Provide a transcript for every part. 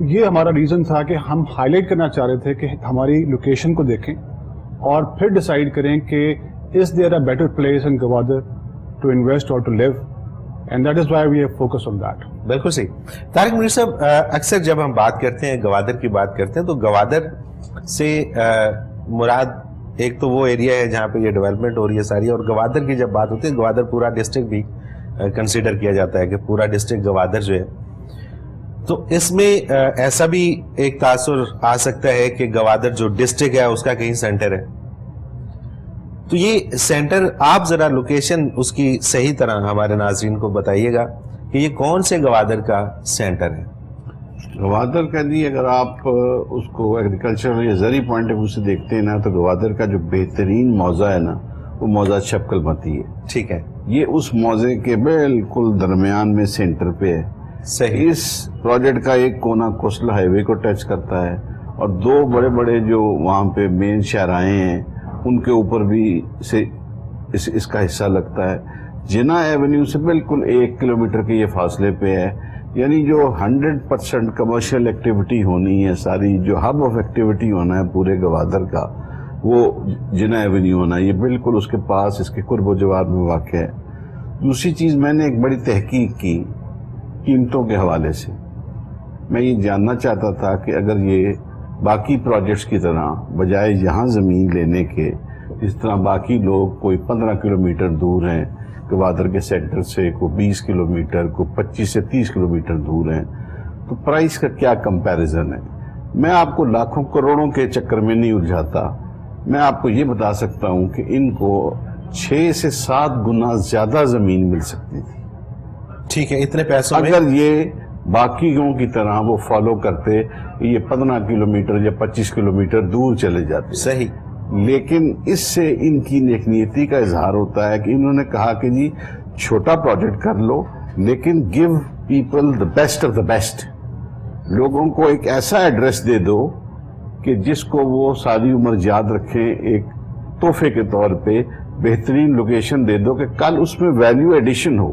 یہ ہمارا ریزن تھا کہ ہم ہائی لائٹ کرنا چاہ رہے تھے کہ ہماری لوکیشن کو دیکھیں اور پھر ڈیسائیڈ کریں کہ is there a better place in Gwadar to invest or to live, and that is why we have focus on that. بالکل صحیح. طارق منیر صاحب، اکثر جب ہم بات کرتے ہیں گوادر کی بات کرتے ہیں تو گوادر سے مراد ایک تو وہ ایریا ہے جہاں پہ یہ ڈیولپمنٹ ہو رہی ہے ساری، اور گوادر کی جب بات ہوتی ہے گوادر پورا ڈسٹرکٹ بھی کنسیڈر کیا جاتا ہے کہ پورا ڈسٹرکٹ گوادر جو ہے، تو اس میں ایسا بھی ایک تاثر آ سکتا ہے کہ گوادر جو ڈسٹرکٹ ہے اس کا کہیں سینٹر ہے. تو یہ سینٹر آپ ذرا لوکیشن اس کی صحیح طرح ہمارے ناظرین کو بتائیے گا کہ یہ کون سے گوادر کا سینٹر ہے؟ گوادر کا جی اگر آپ اس کو ایگریکلچر یا زرعی پوائنٹ آف ویو سے دیکھتے ہیں نا تو گوادر کا جو بہترین موضع ہے نا وہ موضع شبکل متی ہے. ٹھیک ہے. یہ اس موضع کے بالکل درمیان میں سینٹر پہ ہے. صحیح. اس پروجیکٹ کا ایک کونا کوسٹل ہائی وے کو ٹچ کرتا ہے اور دو بڑے بڑے جو وہاں پہ مین شاہراہیں ہیں ان کے اوپر بھی اس کا حصہ لگتا ہے. جنا ایونیو سے بالکل 1 کلومیٹر کے یہ فاصلے پہ ہے. یعنی جو 100% کمرشل ایکٹیویٹی ہونی ہے، ساری جو ہب آف ایکٹیویٹی ہونا ہے پورے گوادر کا، وہ جنا ایونیو ہونا ہے. یہ بالکل اس کے پاس، اس کے قرب و جوار میں واقع ہے. دوسری چیز، میں نے ایک بڑی تحقیق کی قیمتوں کے حوالے سے. میں یہ جاننا چاہتا تھا کہ اگر یہ باقی پروجیکٹس کی طرح بجائے یہاں زمین لینے کے، اس طرح باقی لوگ کوئی 15 کلومیٹر دور ہیں گوادر کے سینٹر سے، کوئی 20 کلومیٹر، کوئی 25 سے 30 کلومیٹر دور ہیں، تو پرائس کا کیا کمپیریزن ہے؟ میں آپ کو لاکھوں کروڑوں کے چکر میں نہیں الجھاتا. میں آپ کو یہ بتا سکتا ہوں کہ ان کو 6 سے 7 گنا زیادہ زمین مل سکتی تھی. ٹھیک ہے. اتنے پیسوں میں اگر یہ باقیوں کی طرح وہ فالو کرتے، یہ 15 کلومیٹر یا 25 کلومیٹر دور چلے جاتے. صحیح. لیکن اس سے ان کی نیکنیتی کا اظہار ہوتا ہے کہ انہوں نے کہا کہ جی چھوٹا پروجیکٹ کر لو لیکن give people the best of the best. لوگوں کو ایک ایسا ایڈریس دے دو کہ جس کو وہ ساری عمر یاد رکھیں. ایک تحفے کے طور پہ بہترین لوکیشن دے دو کہ کل اس میں ویلیو ایڈیشن ہو.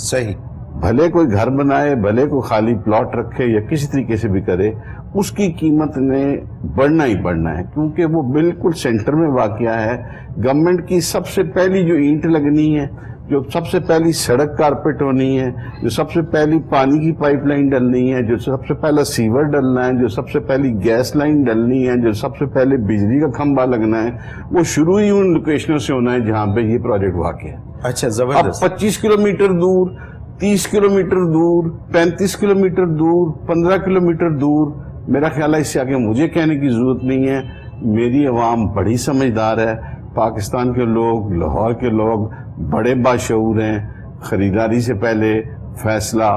صحیح. بھلے کوئی گھر بنائے، بھلے کوئی خالی پلاٹ رکھے یا کسی طریقے سے بھی کرے، اس کی قیمت نے بڑھنا ہی بڑھنا ہے کیونکہ وہ بالکل سینٹر میں واقع ہے. گورنمنٹ کی سب سے پہلی جو اینٹ لگنی ہے، جو سب سے پہلی سڑک کارپیٹ ہونی ہے، جو سب سے پہلی پانی کی پائپ لائن ڈلنی ہے، جو سب سے پہلا سیور ڈلنا ہے، جو سب سے پہلی گیس لائن ڈلنی ہے، جو سب سے پہلے بجلی کا کھمبا لگنا ہے، وہ شروع ہی ان لوکیشنوں سے ہونا ہے جہاں پہ یہ پروجیکٹ واقع ہے. اچھا، زبردست. اب 25 کلومیٹر دور، 30 کلومیٹر دور، 35 کلومیٹر دور، 15 کلومیٹر دور، میرا خیال ہے اس سے آگے مجھے کہنے کی ضرورت نہیں ہے. میری عوام بڑی سمجھدار ہے. پاکستان کے لوگ، لاہور کے لوگ بڑے باشعور ہیں. خریداری سے پہلے فیصلہ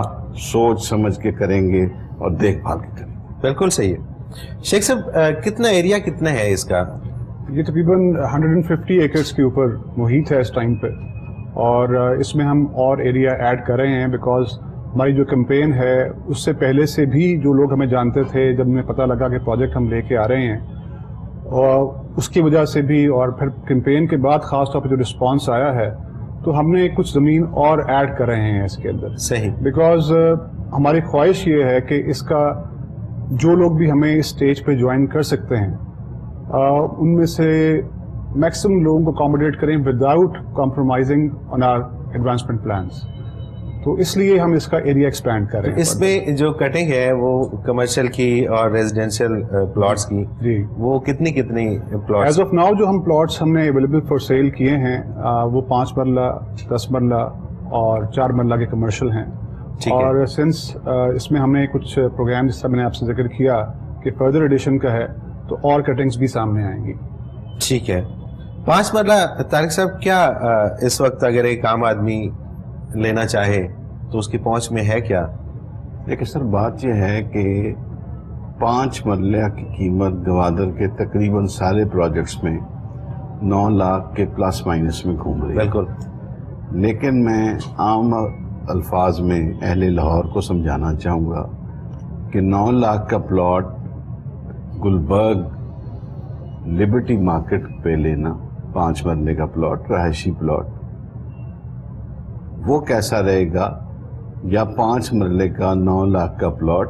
سوچ سمجھ کے کریں گے اور دیکھ بھال کے کریں گے. بالکل صحیح ہے. شیخ صاحب، کتنا ایریا کتنا ہے اس کا؟ یہ تقریباً 150 ایکڑز کے اوپر محیط ہے اس ٹائم پہ، اور اس میں ہم اور ایریا ایڈ کر رہے ہیں بیکاز ہماری جو کیمپین ہے اس سے پہلے سے بھی جو لوگ ہمیں جانتے تھے، جب ہمیں پتہ لگا کہ پروجیکٹ ہم لے کے آ رہے ہیں، اور اس کی وجہ سے بھی، اور پھر کیمپین کے بعد خاص طور پہ جو رسپانس آیا ہے، تو ہم نے کچھ زمین اور ایڈ کر رہے ہیں اس کے اندر. صحیح. بیکاز ہماری خواہش یہ ہے کہ اس کا جو لوگ بھی ہمیں اس سٹیج پہ جوائن کر سکتے ہیں ان میں سے میکسیمم لوگوں کو اکاموڈیٹ کریں without compromising on are advancement plans. تو اس لیے ہم اس کا ایریا ایکسپینڈ کر رہے ہیں. اس میں جو کٹنگ ہے وہ کمرشل کی اور ریزیڈینشیل پلاٹس کی، جی، وہ کتنی پلاٹس؟ ایز آف ناؤ جو ہم پلاٹس ہم نے اویلیبل فار سیل کیے ہیں وہ 5 مرلہ، 10 مرلہ اور 4 مرلہ کے کمرشل ہیں. اور سنس اس میں ہم نے کچھ پروگرام جس طرح میں نے آپ سے ذکر کیا کہ فردر ایڈیشن کا ہے، تو اور کٹنگز بھی سامنے آئیں گی. ٹھیک ہے. 5 مرلہ طارق صاحب، کیا اس وقت اگر ایک عام آدمی لینا چاہے تو اس کی پہنچ میں ہے کیا؟ لیکن سر بات یہ ہے کہ 5 مرلہ کی قیمت گوادر کے تقریباً سارے پروجیکٹس میں 9 لاکھ کے پلس مائنس میں گھوم رہی ہے. بالکل. لیکن میں عام الفاظ میں اہل لاہور کو سمجھانا چاہوں گا کہ 9 لاکھ کا پلاٹ گلبرگ لبرٹی مارکیٹ پہ لینا، 5 مرلے کا پلاٹ، رہائشی پلاٹ، وہ کیسا رہے گا، یا 5 مرلے کا 9 لاکھ کا پلاٹ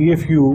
EFU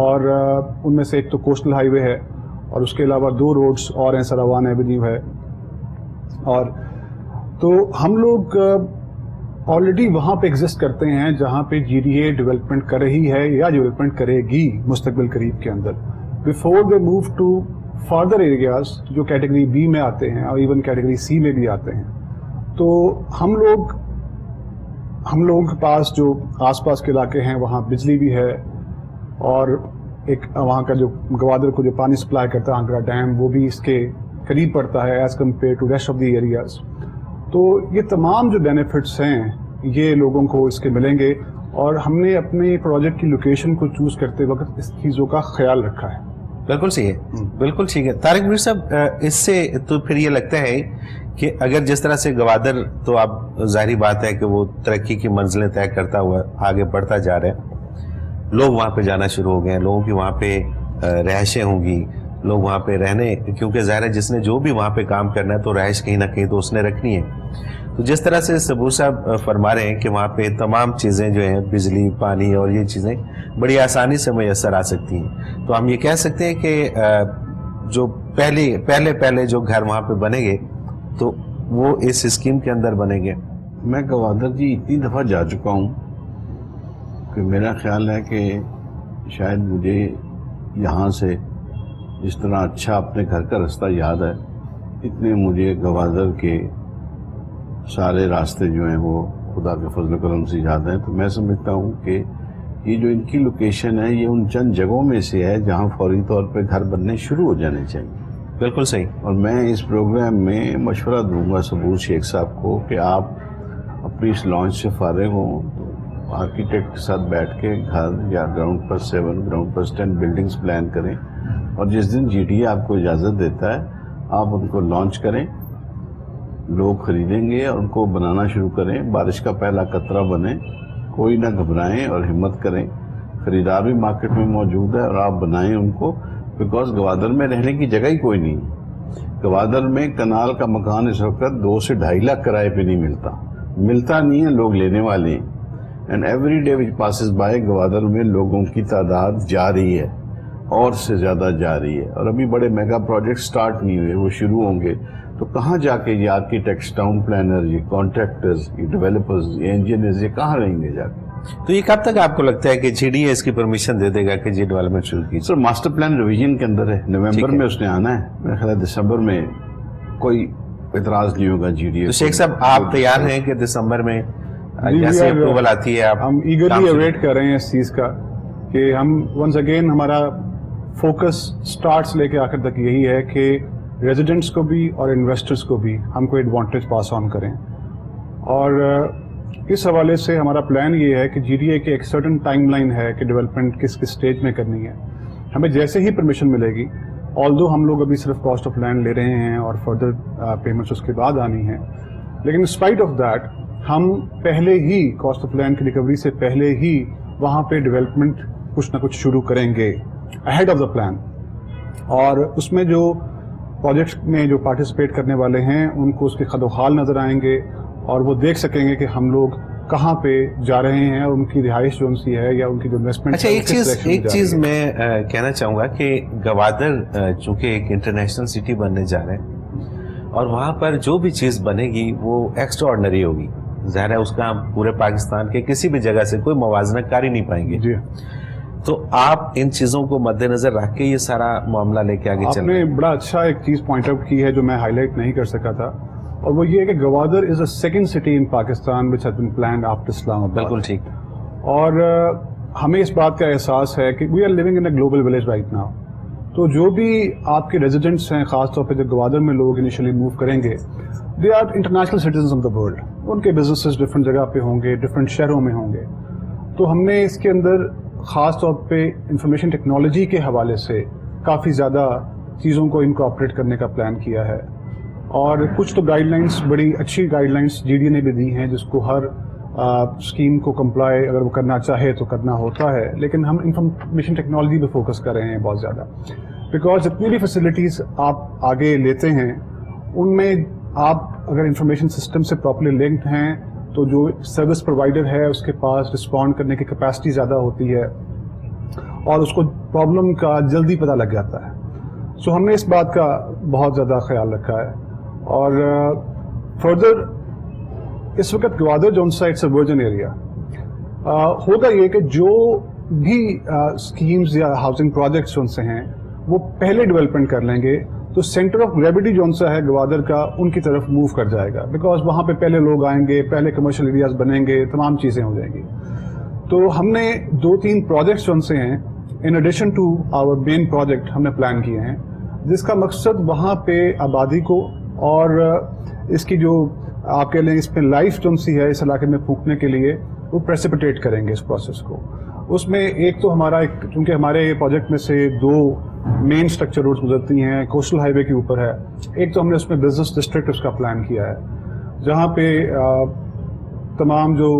اور ان میں سے ایک تو کوسٹل ہائی وے ہے اور اس کے علاوہ 2 روڈز اور ہیں, سراوان ایونیو ہے. اور تو ہم لوگ آلریڈی وہاں پہ ایگزسٹ کرتے ہیں جہاں پہ جی ڈی اے ڈیولپمنٹ کر رہی ہے یا ڈیولپمنٹ کرے گی مستقبل قریب کے اندر, before they move to further areas جو کیٹیگری بی میں آتے ہیں اور ایون کیٹیگری سی میں بھی آتے ہیں. تو ہم لوگوں کے پاس جو آس پاس کے علاقے ہیں وہاں بجلی بھی ہے, اور ایک وہاں کا جو گوادر کو جو پانی سپلائی کرتا ہے آنگرا ڈیم وہ بھی اس کے قریب پڑتا ہے as compare to rest of the areas. تو یہ تمام جو بینیفٹس ہیں یہ لوگوں کو اس کے ملیں گے, اور ہم نے اپنے پروجیکٹ کی لوکیشن کو چوز کرتے وقت اس چیزوں کا خیال رکھا ہے. بالکل صحیح ہے, بالکل ٹھیک ہے. طارق منیر صاحب, اس سے تو پھر یہ لگتا ہے کہ اگر جس طرح سے گوادر تو اب ظاہری بات ہے کہ وہ ترقی کی منزلیں طے کرتا ہوا آگے بڑھتا جا رہا ہے, لوگ وہاں پہ جانا شروع ہو گئے ہیں, لوگوں کی وہاں پہ رہائشیں ہوں گی, لوگ وہاں پہ رہنے, کیونکہ ظاہر ہے جس نے جو بھی وہاں پہ کام کرنا ہے تو رہائش کہیں نہ کہیں تو اس نے رکھنی ہے. تو جس طرح سے صبور صاحب فرما رہے ہیں کہ وہاں پہ تمام چیزیں جو ہیں بجلی, پانی اور یہ چیزیں بڑی آسانی سے میسر آ سکتی ہیں, تو ہم یہ کہہ سکتے ہیں کہ جو پہلے جو گھر وہاں پہ بنے گے تو وہ اس اسکیم کے اندر بنے گے. میں گوادر جی اتنی دفعہ جا چکا ہوں کہ میرا خیال ہے کہ شاید مجھے یہاں سے جس طرح اچھا اپنے گھر کا رستہ یاد ہے, اتنے مجھے گوادر کے سارے راستے جو ہیں وہ خدا کے فضل و کرم سے یاد ہیں. تو میں سمجھتا ہوں کہ یہ جو ان کی لوکیشن ہے یہ ان چند جگہوں میں سے ہے جہاں فوری طور پہ گھر بننے شروع ہو جانے چاہیے. بالکل صحیح. اور میں اس پروگرام میں مشورہ دوں گا صبور شیخ صاحب کو کہ آپ اپنی اس لانچ سے فارغ ہوں تو آرکیٹیکٹ کے ساتھ بیٹھ کے گھر یا گراؤنڈ پر 7, گراؤنڈ پر 10 بلڈنگز پلان کریں, اور جس دن جی ڈی اے آپ کو اجازت دیتا ہے آپ ان کو لانچ کریں, لوگ خریدیں گے اور ان کو بنانا شروع کریں. بارش کا پہلا قطرہ بنے, کوئی نہ گھبرائیں اور ہمت کریں. خریدار بھی مارکیٹ میں موجود ہے اور آپ بنائیں ان کو, بیکاز گوادر میں رہنے کی جگہ ہی کوئی نہیں. گوادر میں کنال کا مکان اس وقت 2 سے 2.5 لاکھ کرائے پہ نہیں ملتا نہیں ہے, لوگ لینے والے ہیں. And every day which passes by Gwadar میں لوگوں کی تعداد جا رہی ہے اور سے زیادہ جا رہی ہے, اور ابھی بڑے میگا پروجیکٹ سٹارٹ نہیں ہوئے, وہ شروع ہوں گے. تو کہاں جا کے یہ آرکیٹیکٹس, ٹاؤن پلانر, یہ کانٹریکٹرز, یہ ڈیولپرز, یہ انجینئرز, یہ کہاں رہیں گے جا کے؟ تو یہ کب تک آپ کو لگتا ہے کہ جی ڈی اے اس کی پرمیشن دے دے گا کہ جی ڈیولپمنٹ شروع کی؟ سر ماسٹر پلان ریویژن کے اندر ہے, نومبر میں اس نے آنا ہے, میرا خیال ہے دسمبر میں کوئی اعتراض نہیں ہوگا جی ڈی اے. تو شیخ صاحب آپ تیار ہیں کہ دسمبر میں جیسے اپروول آتی ہے ہم ایگرلی اویٹ کر رہے ہیں اس چیز کا کہ ہم ونس اگین ہمارا فوکس سٹارٹ سے لے کے آخر تک یہی ہے کہ ریزیڈنٹس کو بھی اور انویسٹرز کو بھی ہم کو ایڈوانٹیج پاس آن کریں. اور اس حوالے سے ہمارا پلان یہ ہے کہ جی ڈی اے کی ایک سرٹن ٹائم لائن ہے کہ ڈیولپمنٹ کس اسٹیج میں کرنی ہے. ہمیں جیسے ہی پرمیشن ملے گی, آلدو ہم لوگ ابھی صرف کاسٹ آف لینڈ لے رہے ہیں اور فردر پیمنٹس اس کے بعد آنی ہیں, لیکن اسپائٹ آف دیٹ ہم پہلے ہی کاسٹ آف لینڈ کی ریکوری سے پہلے ہی وہاں پہ ڈیولپمنٹ کچھ نہ کچھ شروع کریں گے اہیڈ آف دا پلان. اور اس میں جو پروجیکٹس میں جو پارٹیسپیٹ کرنے والے ہیں ان کو اس کے خد و خال نظر آئیں گے اور وہ دیکھ سکیں گے کہ ہم لوگ کہاں پہ جا رہے ہیں اور ان کی رہائش جو سی ہے یا ان کی جو انویسٹمنٹ. اچھا, ایک چیز میں کہنا چاہوں گا کہ گوادر چونکہ ایک انٹرنیشنل سٹی بننے جا رہے ہیں اور وہاں پر جو بھی چیز بنے گی وہ ایکسٹرا آرڈنری ہوگی. ظاہر ہے اس کا پورے پاکستان کے کسی بھی جگہ سے کوئی موازنہ کر ہی نہیں پائیں گے. جی, تو آپ ان چیزوں کو مد نظر رکھ کے یہ سارا معاملہ لے کے آگے چل رہے ہیں. آپ نے بڑا اچھا ایک چیز پوائنٹ آؤٹ کی ہے جو میں ہائی لائٹ نہیں کر سکا تھا, اور وہ یہ ہے کہ Gwadar is a second city in Pakistan which has been planned after Islamabad. بالکل ٹھیک. اور ہمیں اس بات کا احساس ہے کہ we are living in a global village right now. تو جو بھی آپ کے ریزیڈنٹس ہیں, خاص طور پہ جو گوادر میں لوگ انیشلی موو کریں گے, they are international citizens of the world. ان کے بزنسز ڈفرینٹ جگہ پہ ہوں گے, ڈفرینٹ شہروں میں ہوں گے. تو ہم نے اس کے اندر خاص طور پہ انفارمیشن ٹیکنالوجی کے حوالے سے کافی زیادہ چیزوں کو انکارپوریٹ کرنے کا پلان کیا ہے. اور کچھ تو گائیڈ لائنس, بڑی اچھی guidelines G D A نے بھی دی ہیں جس کو ہر اسکیم کو کمپلائی اگر وہ کرنا چاہے تو کرنا ہوتا ہے. لیکن ہم انفارمیشن ٹیکنالوجی پہ فوکس کر رہے ہیں بہت زیادہ, بیکاز جتنی بھی فیسلٹیز آپ آگے لیتے ہیں ان میں آپ اگر انفارمیشن سسٹم سے پراپرلی لنکڈ ہیں تو جو سروس پرووائڈر ہے اس کے پاس رسپونڈ کرنے کی کیپیسٹی زیادہ ہوتی ہے, اور اس کو پرابلم کا جلدی پتہ لگ جاتا ہے. سو ہم نے اس بات کا بہت زیادہ خیال رکھا ہے. اور فردر اس وقت گوادر جون سا اٹس اے ورجن ایریا. ہوگا یہ کہ جو بھی اسکیمز یا ہاؤسنگ پروجیکٹس جون سے ہیں وہ پہلے ڈیولپمنٹ کر لیں گے تو سینٹر آف گریوٹی جون سا ہے گوادر کا ان کی طرف موو کر جائے گا, بیکاز وہاں پہ پہلے لوگ آئیں گے, پہلے کمرشل ایریاز بنیں گے, تمام چیزیں ہو جائیں گی. تو ہم نے 2-3 پروجیکٹس جون سے ہیں in addition to our main project ہم نے پلان کیے ہیں, جس کا مقصد وہاں پہ آبادی کو اور اس کی جو آپ کہہ لیں اس پہ لائف جون سی ہے اس علاقے میں پھونکنے کے لیے وہ پریسیپیٹیٹ کریں گے اس پروسیس کو. اس میں ایک تو ہمارا چونکہ ہمارے پروجیکٹ میں سے 2 مین اسٹرکچر روڈز گزرتی ہیں, کوسٹل ہائی وے کے اوپر ہے. ایک تو ہم نے اس میں بزنس ڈسٹرکٹ اس کا پلان کیا ہے, جہاں پہ تمام جو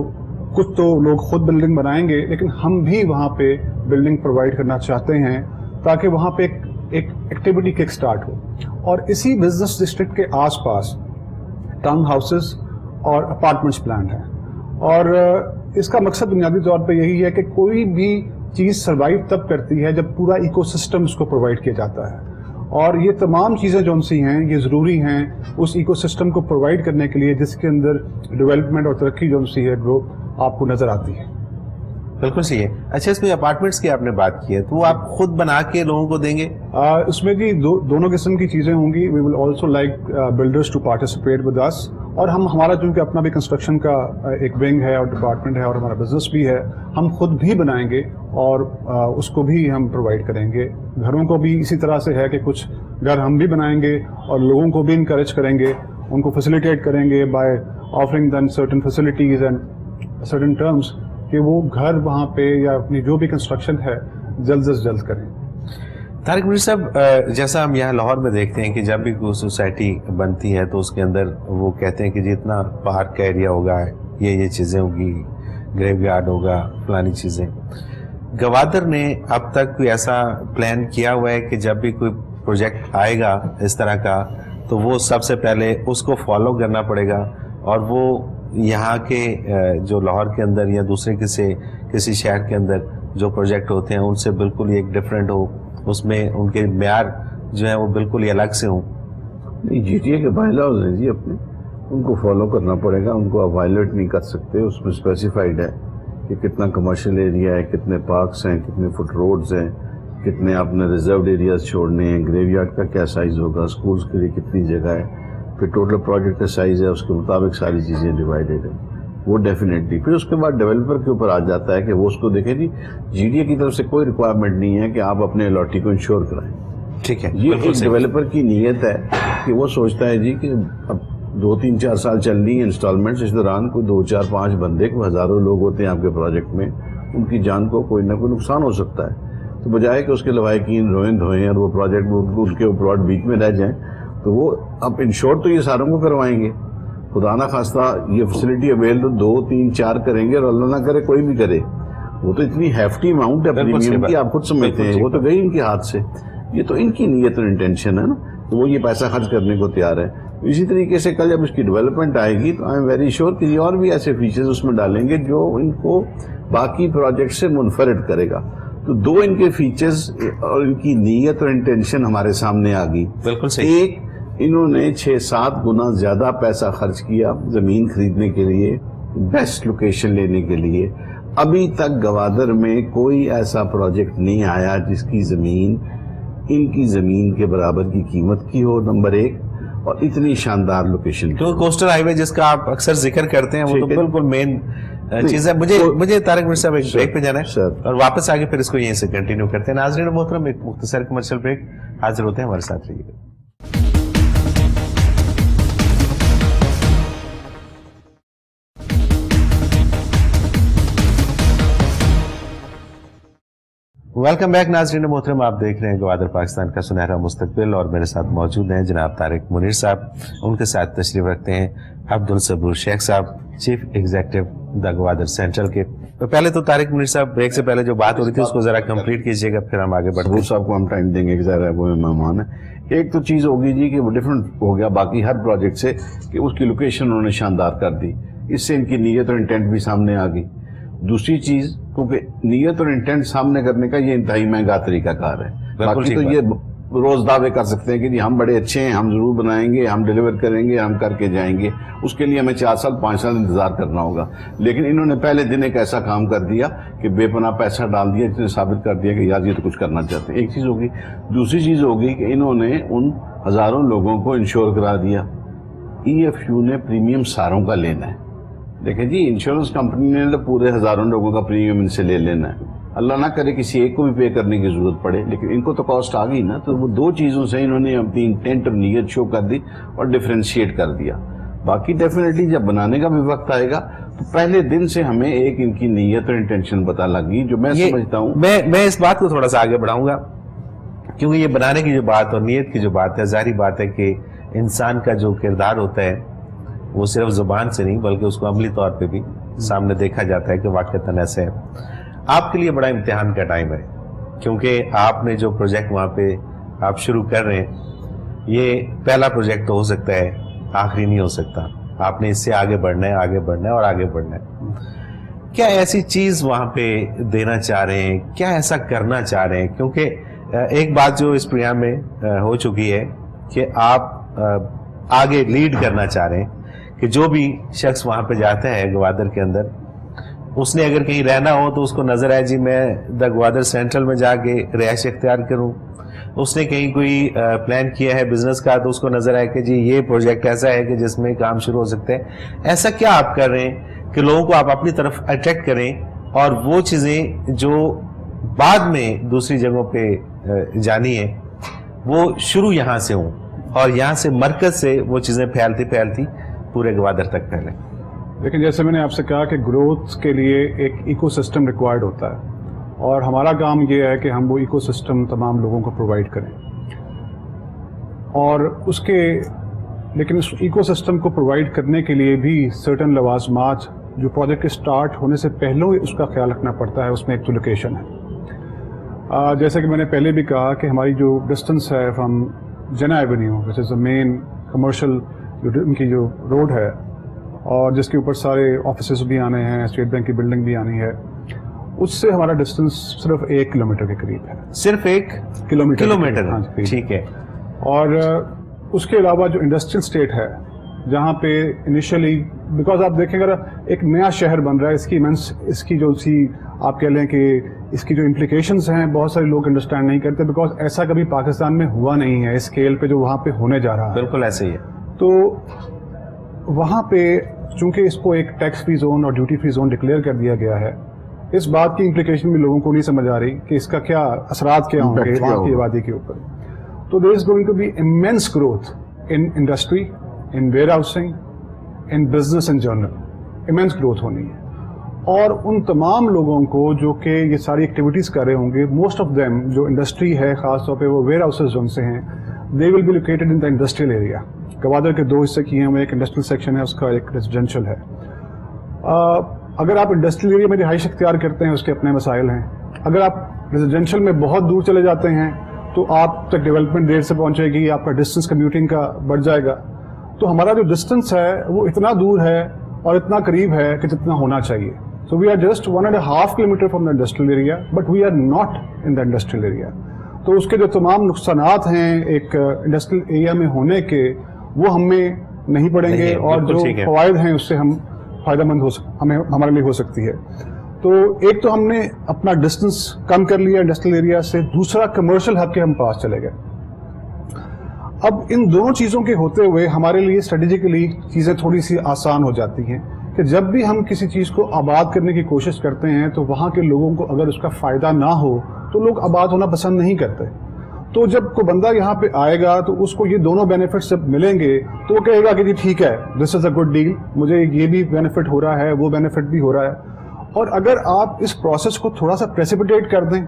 کچھ تو لوگ خود بلڈنگ بنائیں گے, لیکن ہم بھی وہاں پہ بلڈنگ پرووائڈ کرنا چاہتے ہیں تاکہ وہاں پہ ایک ایکٹیویٹی کک سٹارٹ ہو. اور اسی بزنس ڈسٹرکٹ کے آس پاس ٹاؤن ہاؤسز اور اپارٹمنٹس پلانڈ ہیں. اور اس کا مقصد بنیادی طور پہ یہی ہے کہ کوئی بھی چیز سروائیو تب کرتی ہے جب پورا ایکو سسٹم اس کو پرووائڈ کیا جاتا ہے. اور یہ تمام چیزیں جون سی ہیں یہ ضروری ہیں اس ایکو سسٹم کو پرووائڈ کرنے کے لیے جس کے اندر ڈیولپمنٹ اور ترقی جون سی ہے گروتھ آپ کو نظر آتی ہے. بالکل صحیح ہے. اچھا, اس میں اپارٹمنٹس کی آپ نے بات کی ہے تو وہ آپ خود بنا کے لوگوں کو دیں گے؟ اس میں جی دونوں قسم کی چیزیں ہوں گی. We will also like builders to participate with us. اور ہمارا چونکہ اپنا بھی کنسٹرکشن کا ایک ونگ ہے اور ڈپارٹمنٹ ہے اور ہمارا بزنس بھی ہے, ہم خود بھی بنائیں گے اور اس کو بھی ہم پرووائڈ کریں گے. گھروں کو بھی اسی طرح سے ہے کہ کچھ گھر ہم بھی بنائیں گے اور لوگوں کو بھی انکریج کریں گے, ان کو فیسیلیٹیٹ کریں گے by offering them certain facilities and certain terms کہ وہ گھر وہاں پہ یا اپنی جو بھی کنسٹرکشن ہے جلد از جلد کریں. طارق منیر صاحب, جیسا ہم یہاں لاہور میں دیکھتے ہیں کہ جب بھی کوئی سوسائٹی بنتی ہے تو اس کے اندر وہ کہتے ہیں کہ جتنا پارک کا ایریا ہوگا یہ چیزیں ہوگی, گریو یارڈ ہوگا, فلانی چیزیں. گوادر نے اب تک کوئی ایسا پلان کیا ہوا ہے کہ جب بھی کوئی پروجیکٹ آئے گا اس طرح کا تو وہ سب سے پہلے اس کو فالو کرنا پڑے گا اور وہ یہاں کے جو لاہور کے اندر یا دوسرے کسی شہر کے اندر جو پروجیکٹ ہوتے ہیں ان سے بالکل ایک ڈفرینٹ ہو, اس میں ان کے معیار جو ہیں وہ بالکل ہی الگ سے ہوں؟ نہیں, جی ٹی اے کے بائی لاز ہیں جی اپنے, ان کو فالو کرنا پڑے گا, ان کو آپ وائلیٹ نہیں کر سکتے. اس میں اسپیسیفائڈ ہے کہ کتنا کمرشل ایریا ہے, کتنے پارکس ہیں, کتنے فٹ روڈز ہیں, کتنے آپ نے ریزروڈ ایریاز چھوڑنے ہیں, گریو یارڈ کا کیا سائز ہوگا, اسکولس کے لیے کتنی جگہ ہے, پھر ٹوٹل پروجیکٹ کا سائز ہے, اس کے مطابق ساری چیزیں ڈیوائیڈڈ ہیں وہ ڈیفینیٹلی. پھر اس کے بعد ڈیولپر کے اوپر آ جاتا ہے کہ وہ اس کو دیکھیں. جی جی ڈی اے کی طرف سے کوئی ریکوائرمنٹ نہیں ہے کہ آپ اپنے الاٹی کو انشور کرائیں. ٹھیک ہے, یہ ایک ڈیولپر کی نیت ہے کہ وہ سوچتا ہے جی کہ اب 2-3-4 سال چل رہی ہیں انسٹالمنٹس, اس دوران کوئی 2-4-5 بندے کو ہزاروں لوگ ہوتے ہیں آپ کے پروجیکٹ میں, ان کی جان کو کوئی نہ کوئی نقصان ہو سکتا ہے. تو بجائے کہ اس کے لوائقین روئیں دھوئیں اور وہ پروجیکٹ ان کے پلاٹ بیچ میں رہ جائیں, تو وہ اب انشور تو یہ ساروں کو کروائیں گے. خدا نہ خواستہ یہ فیسلٹی اویل تو 2-3-4 کریں گے اور اللہ نہ کرے کوئی بھی کرے, وہ تو اتنی ہیفٹی اماؤنٹ ہے پریمیم کی, آپ خود سمجھتے ہیں, وہ تو گئی ان کے ہاتھ سے. یہ تو ان کی نیت اور انٹینشن ہے نا, تو وہ یہ پیسہ خرچ کرنے کو تیار ہے. اسی طریقے سے کل جب اس کی ڈیولپمنٹ آئے گی تو آئی ایم ویری شیور کہ یہ اور بھی ایسے فیچرز اس میں ڈالیں گے جو ان کو باقی پروجیکٹ سے منفرد کرے گا. تو 2 ان کے فیچرز اور ان کی نیت اور انٹینشن ہمارے سامنے آ گئی. بالکل صحیح. ایک, انہوں نے 6-7 گنا زیادہ پیسہ خرچ کیا زمین خریدنے کے لیے, بیسٹ لوکیشن لینے کے لیے. ابھی تک گوادر میں کوئی ایسا پروجیکٹ نہیں آیا جس کی زمین ان کی زمین کے برابر کی قیمت کی ہو, نمبر 1, اور اتنی شاندار لوکیشن. تو کوسٹل ہائی وے جس کا آپ اکثر ذکر کرتے ہیں وہ تو بالکل مین چیز ہے. مجھے طارق منیر صاحب ایک بریک پہ جانا ہے اور واپس آگے پھر اس کو یہیں سے کنٹینیو کرتے ہیں. ناظرین محترم, ایک مختصر کمرشل بریک, حاضر ہوتے ہیں, ہمارے ساتھ رہیے گا. ویلکم بیک ناظرین محترم, آپ دیکھ رہے ہیں گوادر پاکستان کا سنہرا مستقبل اور میرے ساتھ موجود ہیں جناب طارق منیر صاحب. ان کے ساتھ تشریف رکھتے ہیں عبدالصبور شیخ صاحب, چیف ایگزیکٹو دا گوادر سینٹرل کے. پہلے تو طارق منیر صاحب بریک سے پہلے جو بات ہو رہی تھی اس کو ذرا کمپلیٹ کیجئے گا, پھر ہم آگے بڑھتے ہیں. صاحب کو ہم ٹائم دیں گے کہ ظاہر ہے وہ مہمان ہے. ایک تو چیز ہوگی جی کہ وہ ڈفرینٹ ہو گیا باقی ہر پروجیکٹ سے کہ اس کی لوکیشن انہوں نے شاندار کر دی, اس سے ان کی نیت اور انٹینٹ بھی سامنے آ گئی. دوسری چیز کیونکہ نیت اور انٹینٹ سامنے کرنے کا یہ انتہائی مہنگا طریقہ کار ہے. باقی تو یہ روز دعوے کر سکتے ہیں کہ جی ہم بڑے اچھے ہیں, ہم ضرور بنائیں گے, ہم ڈیلیور کریں گے, ہم کر کے جائیں گے, اس کے لیے ہمیں 4 سال 5 سال انتظار کرنا ہوگا. لیکن انہوں نے پہلے دن ایک ایسا کام کر دیا کہ بے پناہ پیسہ ڈال دیا, جس نے ثابت کر دیا کہ یار یہ تو کچھ کرنا چاہتے ہیں. ایک چیز ہوگی. دوسری چیز ہوگی کہ انہوں نے ان ہزاروں لوگوں کو انشور کرا دیا. EFU نے پریمیم ساروں کا لینا ہے. دیکھیں جی, انشورنس کمپنی نے پورے ہزاروں لوگوں کا پریمیم ان سے لے لینا ہے. اللہ نہ کرے کسی ایک کو بھی پے کرنے کی ضرورت پڑے, لیکن ان کو تو کاسٹ آ گئی نا. تو وہ 2 چیزوں سے انہوں نے اپنی انٹینٹ اور نیت شو کر دی اور ڈیفرینشیٹ کر دیا. باقی ڈیفینیٹلی جب بنانے کا بھی وقت آئے گا تو پہلے دن سے ہمیں ایک ان کی نیت اور انٹینشن پتہ لگ گئی, جو میں سمجھتا ہوں. میں اس بات کو تھوڑا سا آگے بڑھاؤں گا, کیونکہ یہ بنانے کی جو بات اور نیت کی جو بات ہے, ظاہری بات ہے کہ انسان کا جو کردار ہوتا ہے وہ صرف زبان سے نہیں بلکہ اس کو عملی طور پہ بھی سامنے دیکھا جاتا ہے کہ واقعتاً ایسے ہے. آپ کے لیے بڑا امتحان کا ٹائم ہے, کیونکہ آپ نے جو پروجیکٹ وہاں پہ آپ شروع کر رہے ہیں یہ پہلا پروجیکٹ تو ہو سکتا ہے, آخری نہیں ہو سکتا. آپ نے اس سے آگے بڑھنا ہے, آگے بڑھنا ہے اور آگے بڑھنا ہے. کیا ایسی چیز وہاں پہ دینا چاہ رہے ہیں, کیا ایسا کرنا چاہ رہے ہیں؟ کیونکہ ایک بات جو اس پروگرام میں ہو چکی ہے کہ آپ آگے لیڈ کرنا چاہ رہے ہیں کہ جو بھی شخص وہاں پہ جاتا ہے گوادر کے اندر, اس نے اگر کہیں رہنا ہو تو اس کو نظر آئے جی میں دا گوادر سینٹرل میں جا کے رہائش اختیار کروں. اس نے کہیں کوئی پلان کیا ہے بزنس کا تو اس کو نظر آئے کہ جی یہ پروجیکٹ ایسا ہے کہ جس میں کام شروع ہو سکتے ہیں. ایسا کیا آپ کر رہے ہیں کہ لوگوں کو آپ اپنی طرف اٹریکٹ کریں اور وہ چیزیں جو بعد میں دوسری جگہوں پہ جانی ہے وہ شروع یہاں سے ہوں اور یہاں سے مرکز سے وہ چیزیں پھیلتی پھیلتی پورے گوادر تک پھیلیں؟ لیکن جیسے میں نے آپ سے کہا کہ گروتھ کے لیے ایک ایکو سسٹم ریکوائرڈ ہوتا ہے, اور ہمارا کام یہ ہے کہ ہم وہ ایکو سسٹم تمام لوگوں کو پرووائڈ کریں. اور لیکن اس ایکو سسٹم کو پرووائڈ کرنے کے لیے بھی سرٹن لوازمات جو پروجیکٹ کے سٹارٹ ہونے سے پہلے اس کا خیال رکھنا پڑتا ہے. اس میں ایک تو لوکیشن ہے, جیسا کہ میں نے پہلے بھی کہا کہ ہماری جو ڈسٹنس ہے فرام جنا ایونیو وچ از دا مین کمرشل ان کی جو روڈ ہے اور جس کے اوپر سارے آفیسز بھی آنے ہیں, اسٹیٹ بینک کی بلڈنگ بھی آنی ہے, اس سے ہمارا ڈسٹنس صرف 1 کلومیٹر کے قریب ہے. صرف 1 کلومیٹر؟ ٹھیک ہے. اور اس کے علاوہ جو انڈسٹریل اسٹیٹ ہے جہاں پہ انیشلی بیکاز آپ دیکھیں اگر ایک نیا شہر بن رہا ہے, اس کی جو آپ کہہ لیں کہ اس کی جو امپلیکیشنز ہیں بہت سارے لوگ انڈرسٹینڈ نہیں کرتے, بیکاز ایسا کبھی پاکستان میں ہوا نہیں ہے اس اسکیل پہ جو وہاں پہ ہونے جا رہا ہے. بالکل ایسے ہی ہے. تو وہاں پہ چونکہ اس کو ایک ٹیکس فری زون اور ڈیوٹی فری زون ڈکلیئر کر دیا گیا ہے, اس بات کی امپلیکیشن بھی لوگوں کو نہیں سمجھ آ رہی کہ اس کا کیا اثرات کیا ہوں گے وہاں کی آبادی کے اوپر. تو there is going to be immense growth in industry, in warehousing, in business in general, immense growth ہونی ہے. اور ان تمام لوگوں کو جو کہ یہ ساری ایکٹیویٹیز کر رہے ہوں گے, موسٹ آف دیم جو انڈسٹری ہے خاص طور پہ وہ ویئر ہاؤسز جن سے ہیں, they will be located in the industrial area. Gwadar کے 2 حصے کیے ہوئے, ایک انڈسٹریل سیکشن ہے, اس کا ایک ریزیڈینشیل ہے. اگر آپ انڈسٹریل ایریا میں رہائش اختیار کرتے ہیں اس کے اپنے مسائل ہیں. اگر آپ ریزیڈینشیل میں بہت دور چلے جاتے ہیں تو آپ تک ڈیولپمنٹ دیر سے پہنچے گی, آپ کا ڈسٹینس کمیوٹنگ کا بڑھ جائے گا. تو ہمارا جو ڈسٹینس ہے وہ اتنا دور ہے اور اتنا قریب ہے کہ جتنا ہونا چاہیے. So we are just 1.5 kilometer from the industrial area, but we are not in the industrial area. تو اس کے جو تمام نقصانات ہیں ایک انڈسٹریل ایریا میں ہونے کے وہ ہمیں نہیں پڑیں گے, اور جو فوائد ہیں اس سے ہم فائدہ مند ہمارے لیے ہو سکتی ہے. تو ایک تو ہم نے اپنا ڈسٹینس کم کر لیا انڈسٹریل ایریا سے, دوسرا کمرشل ہب کے ہم پاس چلے گئے. اب ان دونوں چیزوں کے ہوتے ہوئے ہمارے لیے اسٹریٹجیکلی چیزیں تھوڑی سی آسان ہو جاتی ہیں کہ جب بھی ہم کسی چیز کو آباد کرنے کی کوشش کرتے ہیں تو وہاں کے لوگوں کو اگر اس کا فائدہ نہ ہو تو لوگ آباد ہونا پسند نہیں کرتے. تو جب کوئی بندہ یہاں پہ آئے گا تو اس کو یہ دونوں بینیفٹس جب ملیں گے تو وہ کہے گا کہ جی ٹھیک ہے, دس از اے گڈ ڈیل, مجھے یہ بھی بینیفٹ ہو رہا ہے, وہ بینیفٹ بھی ہو رہا ہے. اور اگر آپ اس پروسیس کو تھوڑا سا پریسیپیٹیٹ کر دیں,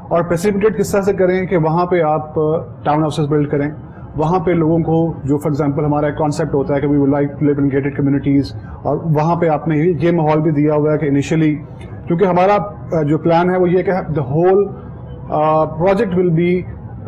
اور پریسیپیٹیٹ کس طرح سے کریں کہ وہاں پہ آپ ٹاؤن ہاؤسز بلڈ کریں, وہاں پہ لوگوں کو جو فار ایگزامپل ہمارا ایک کانسیپٹ ہوتا ہے کہ we would like to live in gated communities, اور وہاں پہ آپ نے یہ ماحول بھی دیا ہوا ہے کہ انیشلی کیونکہ ہمارا جو پلان ہے وہ یہ کہ the whole project will be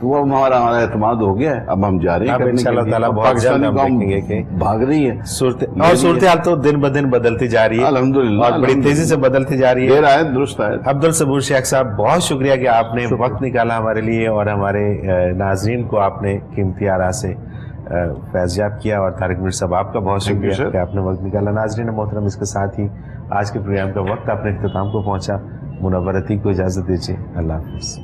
تو وہ ہمارا اعتماد ہو گیا ہے. اب ہم جا رہے ہیں اب کرنے کے انشاءاللہ لیے. تعالیٰ اب بہت جلد ہم قوم دیکھیں گے کہ بھاگ رہی ہے صورتحال تو دن بدلتی جا رہی ہے الحمدللہ اور بڑی تیزی سے بدلتی جا رہی ہے. دیر آئے درست آئے. عبدالصبور شیخ صاحب بہت شکریہ کہ آپ نے وقت نکالا ہمارے لیے اور ہمارے ناظرین کو آپ نے قیمتی آراء سے فیضیاب کیا, اور طارق میر صاحب آپ کا بہت شکریہ کہ آپ نے وقت نکالا. ناظرین محترم, اس کے ساتھ ہی آج کے پروگرام کا وقت اپنے اختتام کو پہنچا. منور عتیق کو اجازت دیجیے. اللہ حافظ.